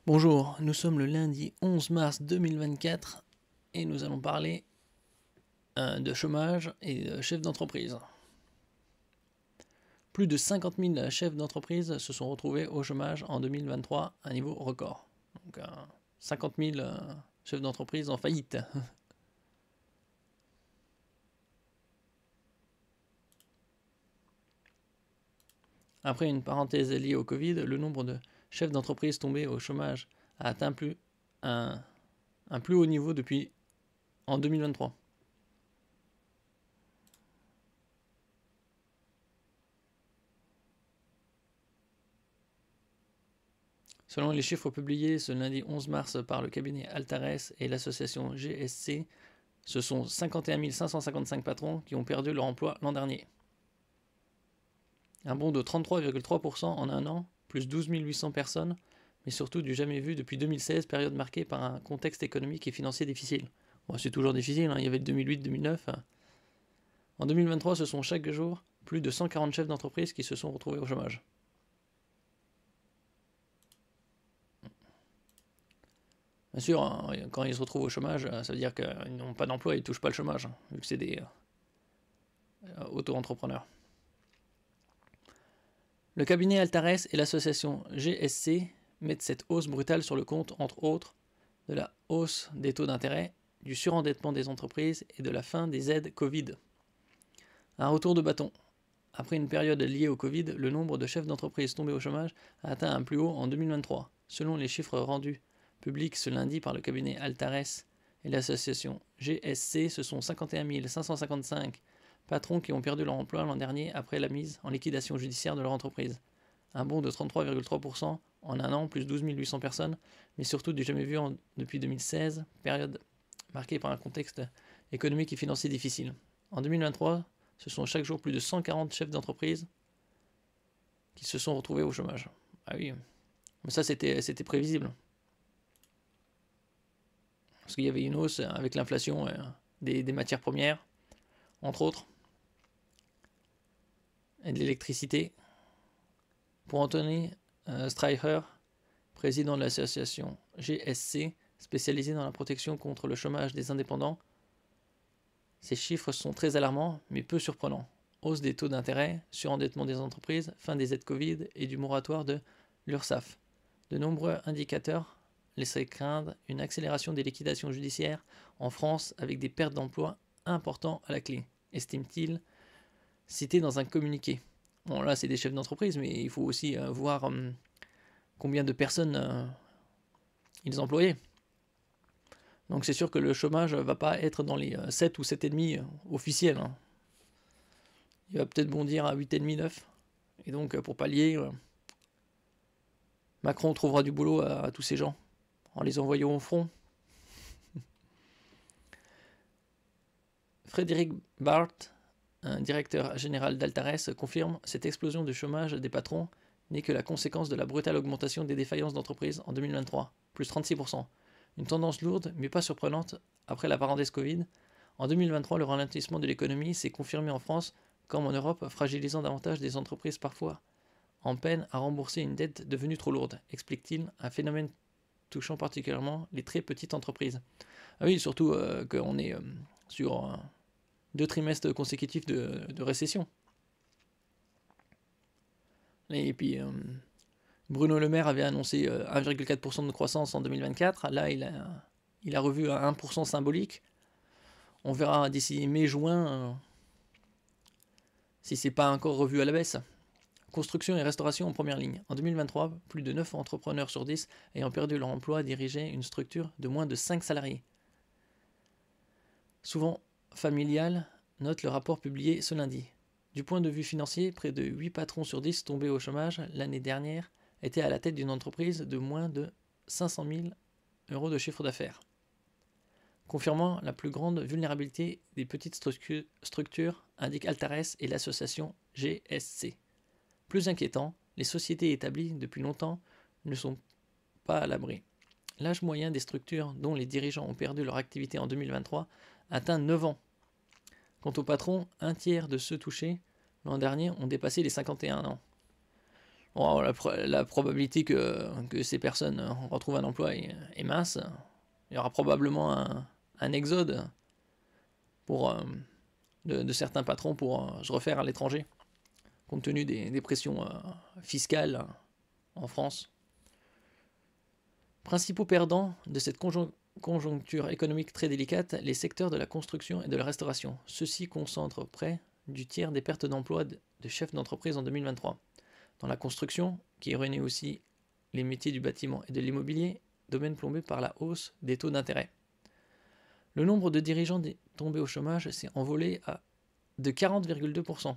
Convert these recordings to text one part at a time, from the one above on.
Bonjour, nous sommes le lundi 11 mars 2024 et nous allons parler de chômage et de chefs d'entreprise. Plus de 50 000 chefs d'entreprise se sont retrouvés au chômage en 2023, un niveau record. Donc 50 000 chefs d'entreprise en faillite. Après une parenthèse liée au Covid, le nombre de chefs d'entreprise tombés au chômage a atteint un plus haut niveau depuis en 2023. Selon les chiffres publiés ce lundi 11 mars par le cabinet Altares et l'association GSC, ce sont 51 555 patrons qui ont perdu leur emploi l'an dernier. Un bond de 33,3% en un an, plus 12 800 personnes, mais surtout du jamais vu depuis 2016, période marquée par un contexte économique et financier difficile. Bon, c'est toujours difficile, hein, il y avait le 2008-2009. En 2023, ce sont chaque jour plus de 140 chefs d'entreprise qui se sont retrouvés au chômage. Bien sûr, quand ils se retrouvent au chômage, ça veut dire qu'ils n'ont pas d'emploi, ils ne touchent pas le chômage, vu que c'est des auto-entrepreneurs. Le cabinet Altares et l'association GSC mettent cette hausse brutale sur le compte, entre autres, de la hausse des taux d'intérêt, du surendettement des entreprises et de la fin des aides Covid. Un retour de bâton. Après une période liée au Covid, le nombre de chefs d'entreprise tombés au chômage a atteint un plus haut en 2023, selon les chiffres rendus publics ce lundi par le cabinet Altares et l'association GSC. Ce sont 51 555 patrons qui ont perdu leur emploi l'an dernier après la mise en liquidation judiciaire de leur entreprise. Un bond de 33,3% en un an, plus 12 800 personnes, mais surtout du jamais vu depuis 2016, période marquée par un contexte économique et financier difficile. En 2023, ce sont chaque jour plus de 140 chefs d'entreprise qui se sont retrouvés au chômage. Ah oui, mais ça c'était prévisible. Parce qu'il y avait une hausse avec l'inflation des matières premières, entre autres, et de l'électricité. Pour Anthony Streicher, président de l'association GSC, spécialisée dans la protection contre le chômage des indépendants, ces chiffres sont très alarmants, mais peu surprenants. Hausse des taux d'intérêt, surendettement des entreprises, fin des aides Covid et du moratoire de l'URSSAF. De nombreux indicateurs laisseraient craindre une accélération des liquidations judiciaires en France avec des pertes d'emplois importantes à la clé, estime-t-il, cité dans un communiqué. Bon, là, c'est des chefs d'entreprise, mais il faut aussi voir combien de personnes ils employaient. Donc c'est sûr que le chômage ne va pas être dans les 7 ou 7,5 officiels. Hein. Il va peut-être bondir à 8,5, 9. Et donc pour pallier, Macron trouvera du boulot à tous ces gens en les envoyant au front. Frédéric Barth, un directeur général d'Altares, confirme cette explosion du chômage des patrons n'est que la conséquence de la brutale augmentation des défaillances d'entreprises en 2023, plus 36%. Une tendance lourde, mais pas surprenante, après la parenthèse Covid. En 2023, le ralentissement de l'économie s'est confirmé en France comme en Europe, fragilisant davantage des entreprises parfois en peine à rembourser une dette devenue trop lourde, explique-t-il, un phénomène touchant particulièrement les très petites entreprises. Ah oui, surtout qu'on est sur 2 trimestres consécutifs de récession. Et puis, Bruno Le Maire avait annoncé 1,4% de croissance en 2024. Là, il a revu un 1% symbolique. On verra d'ici mai-juin si c'est pas encore revu à la baisse. Construction et restauration en première ligne. En 2023, plus de 9 entrepreneurs sur 10 ayant perdu leur emploi dirigeaient une structure de moins de 5 salariés. Souvent familiale, note le rapport publié ce lundi. Du point de vue financier, près de 8 patrons sur 10 tombés au chômage l'année dernière étaient à la tête d'une entreprise de moins de 500 000 euros de chiffre d'affaires, confirmant la plus grande vulnérabilité des petites structures, indique Altares et l'association GSC. Plus inquiétant, les sociétés établies depuis longtemps ne sont pas à l'abri. L'âge moyen des structures dont les dirigeants ont perdu leur activité en 2023 atteint 9 ans. Quant aux patrons, un tiers de ceux touchés l'an dernier ont dépassé les 51 ans. Bon, la probabilité que ces personnes retrouvent un emploi est mince. Il y aura probablement un exode de certains patrons pour se refaire à l'étranger, compte tenu des pressions fiscales en France. Principaux perdants de cette conjoncture économique très délicate, les secteurs de la construction et de la restauration. Ceux-ci concentrent près du tiers des pertes d'emploi de chefs d'entreprise en 2023. Dans la construction, qui réunit aussi les métiers du bâtiment et de l'immobilier, domaine plombé par la hausse des taux d'intérêt. Le nombre de dirigeants tombés au chômage s'est envolé de 40,2%.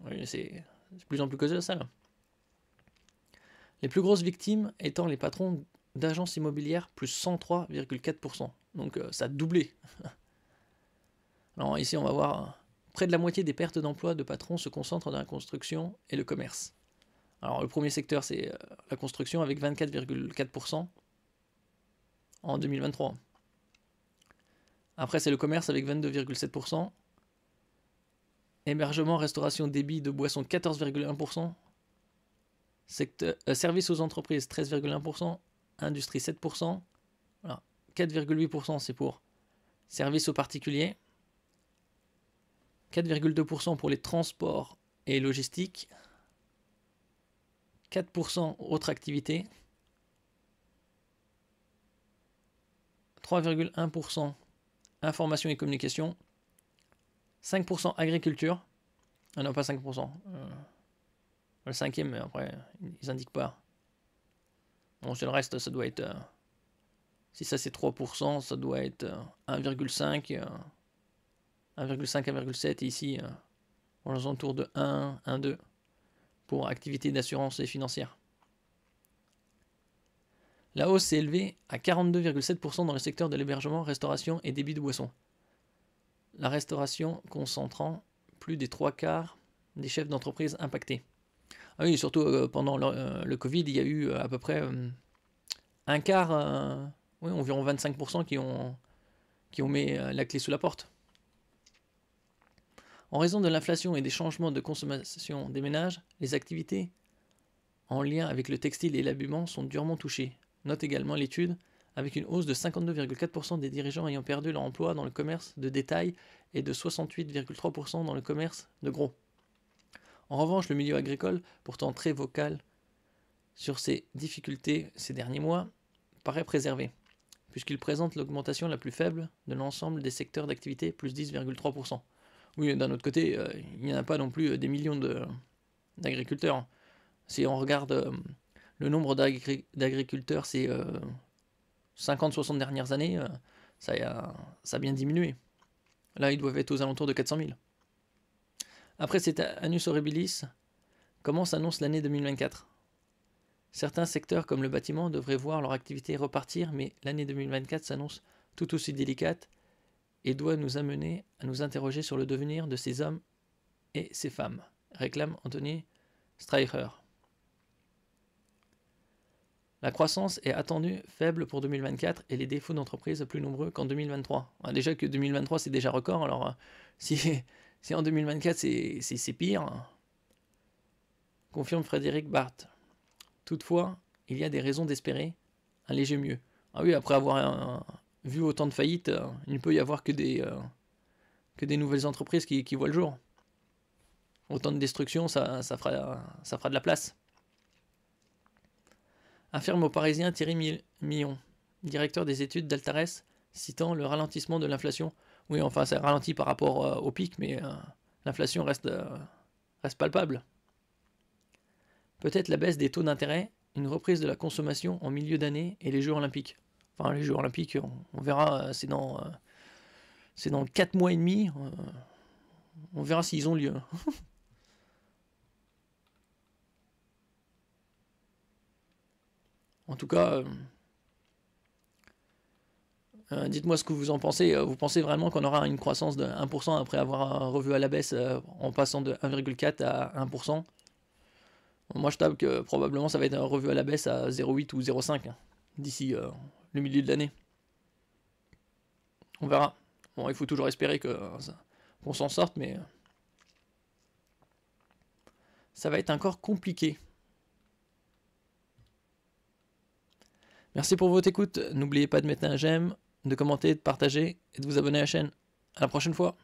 Oui, c'est de plus en plus colossal. Les plus grosses victimes étant les patrons d'agences immobilières, plus 103,4%. Donc ça a doublé. Alors ici, on va voir près de la moitié des pertes d'emploi de patrons se concentrent dans la construction et le commerce. Alors le premier secteur, c'est la construction avec 24,4% en 2023. Après, c'est le commerce avec 22,7%. Hébergement, restauration, débit de boissons, 14,1%. Services aux entreprises, 13,1%. Industrie, 7%. Voilà. 4,8% c'est pour services aux particuliers. 4,2% pour les transports et logistiques. 4% autres activités. 3,1% information et communication. 5% agriculture. Ah non, pas 5%. Le cinquième, mais après, ils indiquent pas. Bon, c'est le reste, ça doit être... si ça c'est 3%, ça doit être 1,5, 1,7 et ici, on est autour de 1, 1,2 pour activité d'assurance et financière. La hausse s'est élevée à 42,7% dans le secteur de l'hébergement, restauration et débit de boissons. La restauration concentrant plus des 3/4 des chefs d'entreprise impactés. Ah oui, surtout pendant le Covid, il y a eu à peu près un quart, oui, environ 25% qui ont mis la clé sous la porte. En raison de l'inflation et des changements de consommation des ménages, les activités en lien avec le textile et l'habillement sont durement touchées. Note également l'étude, avec une hausse de 52,4% des dirigeants ayant perdu leur emploi dans le commerce de détail et de 68,3% dans le commerce de gros. En revanche, le milieu agricole, pourtant très vocal sur ses difficultés ces derniers mois, paraît préservé, puisqu'il présente l'augmentation la plus faible de l'ensemble des secteurs d'activité, plus 10,3%. Oui, d'un autre côté, il n'y en a pas non plus des millions d'agriculteurs. Si on regarde le nombre d'agriculteurs ces 50-60 dernières années, ça a bien diminué. Là, ils doivent être aux alentours de 400 000. Après cet annus horribilis, comment s'annonce l'année 2024 ? Certains secteurs comme le bâtiment devraient voir leur activité repartir, mais l'année 2024 s'annonce tout aussi délicate et doit nous amener à nous interroger sur le devenir de ces hommes et ces femmes, réclame Anthony Streicher. La croissance est attendue faible pour 2024 et les défauts d'entreprise plus nombreux qu'en 2023. Déjà que 2023 c'est déjà record, alors si en 2024 c'est pire, confirme Frédéric Barth. Toutefois, il y a des raisons d'espérer un léger mieux. Ah oui, après avoir vu autant de faillites, il ne peut y avoir que des nouvelles entreprises qui voient le jour. Autant de destruction, ça fera de la place. Affirme au Parisien Thierry Millon, directeur des études d'Altares, citant le ralentissement de l'inflation. Oui, enfin, ça ralentit par rapport au pic, mais l'inflation reste palpable. Peut-être la baisse des taux d'intérêt, une reprise de la consommation en milieu d'année et les Jeux Olympiques. Enfin, les Jeux Olympiques, on verra, c'est dans 4 mois et demi. On verra s'ils ont lieu. En tout cas, dites-moi ce que vous en pensez. Vous pensez vraiment qu'on aura une croissance de 1% après avoir revu à la baisse en passant de 1,4 à 1%? Moi, je tape que probablement ça va être revu à la baisse à 0,8 ou 0,5 d'ici le milieu de l'année. On verra. Bon, il faut toujours espérer qu'on s'en sorte, mais ça va être encore compliqué. Merci pour votre écoute. N'oubliez pas de mettre un j'aime, de commenter, de partager et de vous abonner à la chaîne. À la prochaine fois.